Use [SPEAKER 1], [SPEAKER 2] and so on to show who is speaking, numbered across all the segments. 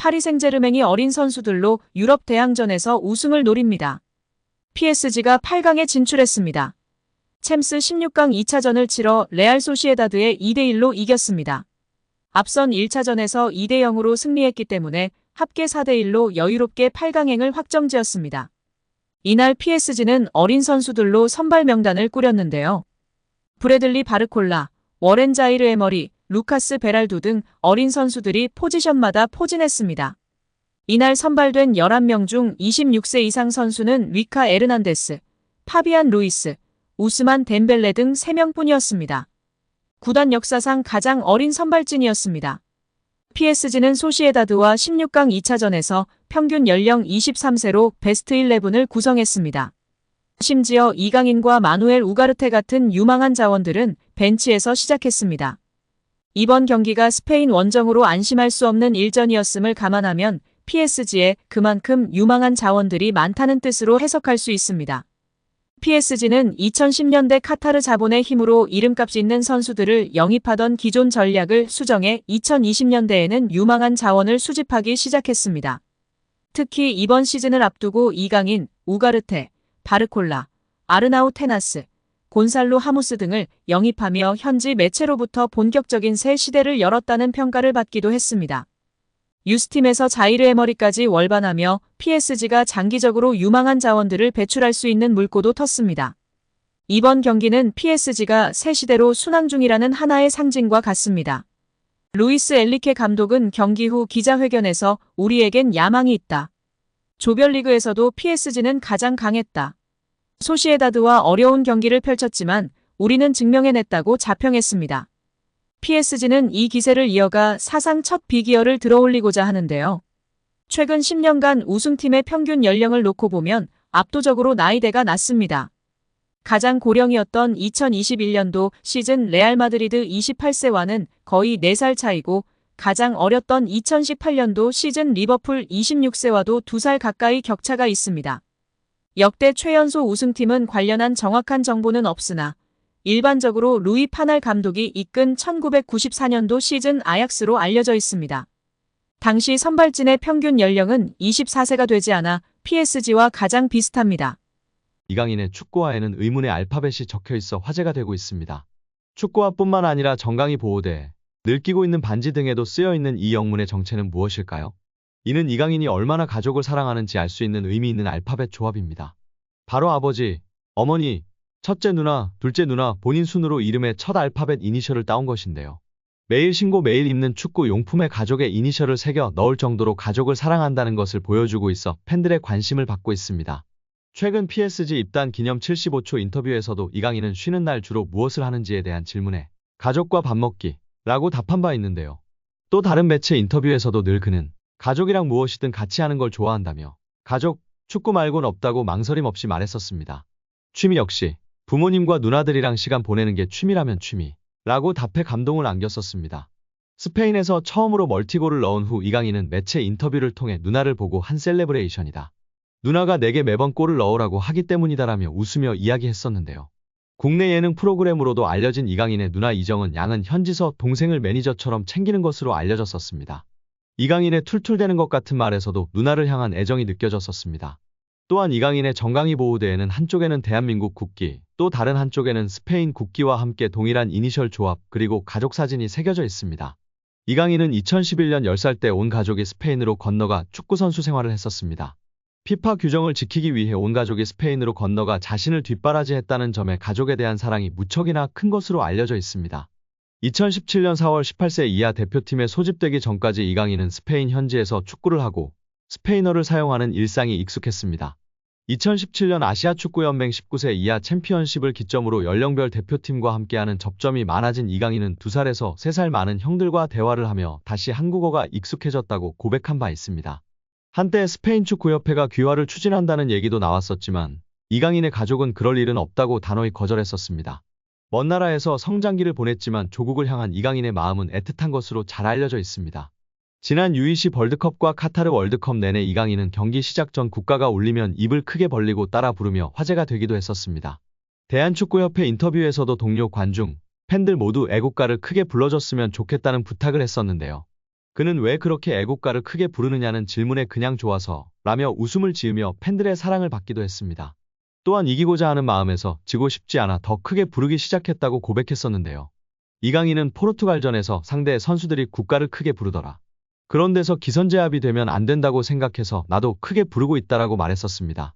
[SPEAKER 1] 파리 생제르맹이 어린 선수들로 유럽 대항전에서 우승을 노립니다. PSG가 8강에 진출했습니다. 챔스 16강 2차전을 치러 레알 소시에다드에 2대1로 이겼습니다. 앞선 1차전에서 2대0으로 승리했기 때문에 합계 4대1로 여유롭게 8강행을 확정지었습니다. 이날 PSG는 어린 선수들로 선발 명단을 꾸렸는데요. 브래들리 바르콜라, 워렌 자이르 에머리, 루카스 베랄두 등 어린 선수들이 포지션마다 포진했습니다. 이날 선발된 11명 중 26세 이상 선수는 위카 에르난데스, 파비안 루이스, 우스만 덴벨레 등 3명뿐이었습니다. 구단 역사상 가장 어린 선발진이었습니다. PSG는 소시에다드와 16강 2차전에서 평균 연령 23세로 베스트 11을 구성했습니다. 심지어 이강인과 마누엘 우가르테 같은 유망한 자원들은 벤치에서 시작했습니다. 이번 경기가 스페인 원정으로 안심할 수 없는 일전이었음을 감안하면 PSG에 그만큼 유망한 자원들이 많다는 뜻으로 해석할 수 있습니다. PSG는 2010년대 카타르 자본의 힘으로 이름값 있는 선수들을 영입하던 기존 전략을 수정해 2020년대에는 유망한 자원을 수집하기 시작했습니다. 특히 이번 시즌을 앞두고 이강인, 우가르테, 바르콜라, 아르나우 테나스, 곤살로 하무스 등을 영입하며 현지 매체로부터 본격적인 새 시대를 열었다는 평가를 받기도 했습니다. 유스팀에서 자이르 에머리까지 월반하며 PSG가 장기적으로 유망한 자원들을 배출할 수 있는 물꼬도 텄습니다. 이번 경기는 PSG가 새 시대로 순항 중이라는 하나의 상징과 같습니다. 루이스 엘리케 감독은 경기 후 기자회견에서 우리에겐 야망이 있다. 조별리그에서도 PSG는 가장 강했다. 소시에다드와 어려운 경기를 펼쳤지만 우리는 증명해냈다고 자평했습니다. PSG는 이 기세를 이어가 사상 첫 빅이어를 들어올리고자 하는데요. 최근 10년간 우승팀의 평균 연령을 놓고 보면 압도적으로 나이대가 낮습니다. 가장 고령이었던 2021년도 시즌 레알 마드리드 28세와는 거의 4살 차이고 가장 어렸던 2018년도 시즌 리버풀 26세와도 2살 가까이 격차가 있습니다. 역대 최연소 우승팀은 관련한 정확한 정보는 없으나 일반적으로 루이 파날 감독이 이끈 1994년도 시즌 아약스로 알려져 있습니다. 당시 선발진의 평균 연령은 24세가 되지 않아 PSG와 가장 비슷합니다.
[SPEAKER 2] 이강인의 축구화에는 의문의 알파벳이 적혀 있어 화제가 되고 있습니다. 축구화뿐만 아니라 정강이 보호대, 늘 끼고 있는 반지 등에도 쓰여 있는 이 영문의 정체는 무엇일까요? 이는 이강인이 얼마나 가족을 사랑하는지 알 수 있는 의미 있는 알파벳 조합입니다. 바로 아버지, 어머니, 첫째 누나, 둘째 누나 본인 순으로 이름의 첫 알파벳 이니셜을 따온 것인데요. 매일 신고 매일 입는 축구 용품에 가족의 이니셜을 새겨 넣을 정도로 가족을 사랑한다는 것을 보여주고 있어 팬들의 관심을 받고 있습니다. 최근 PSG 입단 기념 75초 인터뷰에서도 이강인은 쉬는 날 주로 무엇을 하는지에 대한 질문에 가족과 밥 먹기 라고 답한 바 있는데요. 또 다른 매체 인터뷰에서도 늘 그는 가족이랑 무엇이든 같이 하는 걸 좋아한다며 가족, 축구 말곤 없다고 망설임 없이 말했었습니다. 취미 역시 부모님과 누나들이랑 시간 보내는 게 취미라면 취미 라고 답해 감동을 안겼었습니다. 스페인에서 처음으로 멀티골을 넣은 후 이강인은 매체 인터뷰를 통해 누나를 보고 한 셀레브레이션이다. 누나가 내게 매번 골을 넣으라고 하기 때문이다라며 웃으며 이야기했었는데요. 국내 예능 프로그램으로도 알려진 이강인의 누나 이정은 양은 현지서 동생을 매니저처럼 챙기는 것으로 알려졌었습니다. 이강인의 툴툴대는 것 같은 말에서도 누나를 향한 애정이 느껴졌었습니다. 또한 이강인의 정강이 보호대에는 한쪽에는 대한민국 국기, 또 다른 한쪽에는 스페인 국기와 함께 동일한 이니셜 조합 그리고 가족 사진이 새겨져 있습니다. 이강인은 2011년 10살 때 온 가족이 스페인으로 건너가 축구선수 생활을 했었습니다. 피파 규정을 지키기 위해 온 가족이 스페인으로 건너가 자신을 뒷바라지했다는 점에 가족에 대한 사랑이 무척이나 큰 것으로 알려져 있습니다. 2017년 4월 18세 이하 대표팀에 소집되기 전까지 이강인은 스페인 현지에서 축구를 하고 스페인어를 사용하는 일상이 익숙했습니다. 2017년 아시아축구연맹 19세 이하 챔피언십을 기점으로 연령별 대표팀과 함께하는 접점이 많아진 이강인은 2살에서 3살 많은 형들과 대화를 하며 다시 한국어가 익숙해졌다고 고백한 바 있습니다. 한때 스페인 축구협회가 귀화를 추진한다는 얘기도 나왔었지만 이강인의 가족은 그럴 일은 없다고 단호히 거절했었습니다. 먼 나라에서 성장기를 보냈지만 조국을 향한 이강인의 마음은 애틋한 것으로 잘 알려져 있습니다. 지난 U20 월드컵과 카타르 월드컵 내내 이강인은 경기 시작 전 국가가 울리면 입을 크게 벌리고 따라 부르며 화제가 되기도 했었습니다. 대한축구협회 인터뷰에서도 동료 관중, 팬들 모두 애국가를 크게 불러줬으면 좋겠다는 부탁을 했었는데요. 그는 왜 그렇게 애국가를 크게 부르느냐는 질문에 그냥 좋아서 라며 웃음을 지으며 팬들의 사랑을 받기도 했습니다. 또한 이기고자 하는 마음에서 지고 싶지 않아 더 크게 부르기 시작했다고 고백했었는데요. 이강인은 포르투갈전에서 상대 선수들이 국가를 크게 부르더라. 그런 데서 기선제압이 되면 안 된다고 생각해서 나도 크게 부르고 있다라고 말했었습니다.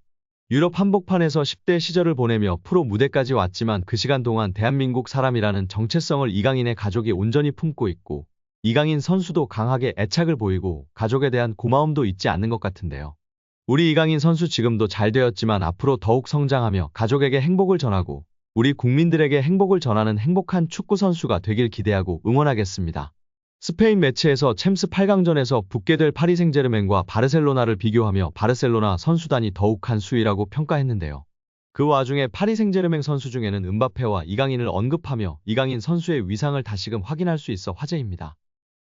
[SPEAKER 2] 유럽 한복판에서 10대 시절을 보내며 프로 무대까지 왔지만 그 시간 동안 대한민국 사람이라는 정체성을 이강인의 가족이 온전히 품고 있고 이강인 선수도 강하게 애착을 보이고 가족에 대한 고마움도 잊지 않는 것 같은데요. 우리 이강인 선수 지금도 잘 되었지만 앞으로 더욱 성장하며 가족에게 행복을 전하고 우리 국민들에게 행복을 전하는 행복한 축구 선수가 되길 기대하고 응원하겠습니다. 스페인 매체에서 챔스 8강전에서 붙게 될 파리 생제르맹과 바르셀로나를 비교하며 바르셀로나 선수단이 더욱 한 수위라고 평가했는데요. 그 와중에 파리 생제르맹 선수 중에는 음바페와 이강인을 언급하며 이강인 선수의 위상을 다시금 확인할 수 있어 화제입니다.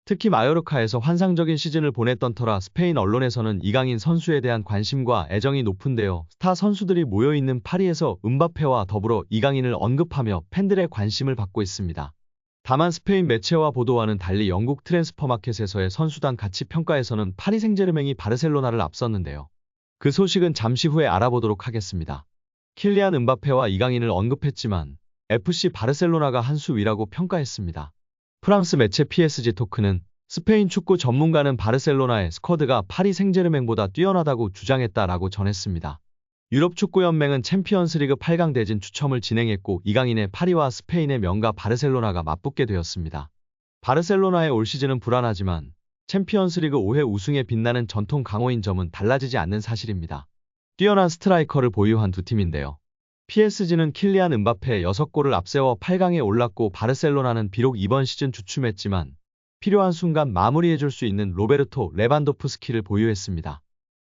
[SPEAKER 2] 특히 마요르카에서 환상적인 시즌을 보냈던 터라 스페인 언론에서는 이강인 선수에 대한 관심과 애정이 높은데요. 스타 선수들이 모여있는 파리에서 음바페와 더불어 이강인을 언급하며 팬들의 관심을 받고 있습니다. 다만 스페인 매체와 보도와는 달리 영국 트랜스퍼마켓에서의 선수단 가치 평가에서는 파리 생제르맹이 바르셀로나를 앞섰는데요. 그 소식은 잠시 후에 알아보도록 하겠습니다. 킬리안 음바페와 이강인을 언급했지만 FC 바르셀로나가 한 수 위라고 평가했습니다. 프랑스 매체 PSG 토크는 스페인 축구 전문가는 바르셀로나의 스쿼드가 파리 생제르맹보다 뛰어나다고 주장했다라고 전했습니다. 유럽축구연맹은 챔피언스리그 8강 대진 추첨을 진행했고 이강인의 파리와 스페인의 명가 바르셀로나가 맞붙게 되었습니다. 바르셀로나의 올 시즌은 불안하지만 챔피언스리그 5회 우승에 빛나는 전통 강호인 점은 달라지지 않는 사실입니다. 뛰어난 스트라이커를 보유한 두 팀인데요. PSG는 킬리안 음바페 6골을 앞세워 8강에 올랐고 바르셀로나는 비록 이번 시즌 주춤했지만 필요한 순간 마무리해줄 수 있는 로베르토 레반도프스키를 보유했습니다.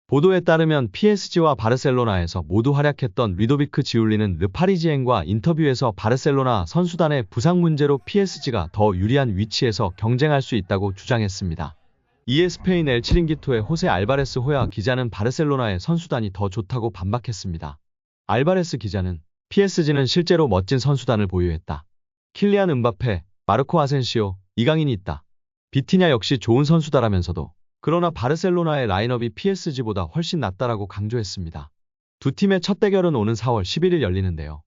[SPEAKER 2] 보도에 따르면 PSG와 바르셀로나에서 모두 활약했던 리도비크 지울리는 르파리지앵과 인터뷰에서 바르셀로나 선수단의 부상 문제로 PSG가 더 유리한 위치에서 경쟁할 수 있다고 주장했습니다. 이에 스페인 엘 치링기토의 호세 알바레스 호야 기자는 바르셀로나의 선수단이 더 좋다고 반박했습니다. 알바레스 기자는 PSG는 실제로 멋진 선수단을 보유했다. 킬리안 음바페, 마르코 아센시오, 이강인이 있다. 비티냐 역시 좋은 선수다라면서도 그러나 바르셀로나의 라인업이 PSG보다 훨씬 낫다라고 강조했습니다. 두 팀의 첫 대결은 오는 4월 11일 열리는데요.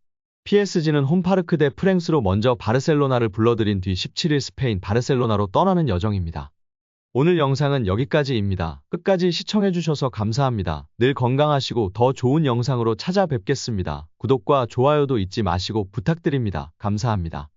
[SPEAKER 2] PSG는 홈파르크 대 프랭스로 먼저 바르셀로나를 불러들인 뒤 17일 스페인 바르셀로나로 떠나는 여정입니다. 오늘 영상은 여기까지입니다. 끝까지 시청해주셔서 감사합니다. 늘 건강하시고 더 좋은 영상으로 찾아뵙겠습니다. 구독과 좋아요도 잊지 마시고 부탁드립니다. 감사합니다.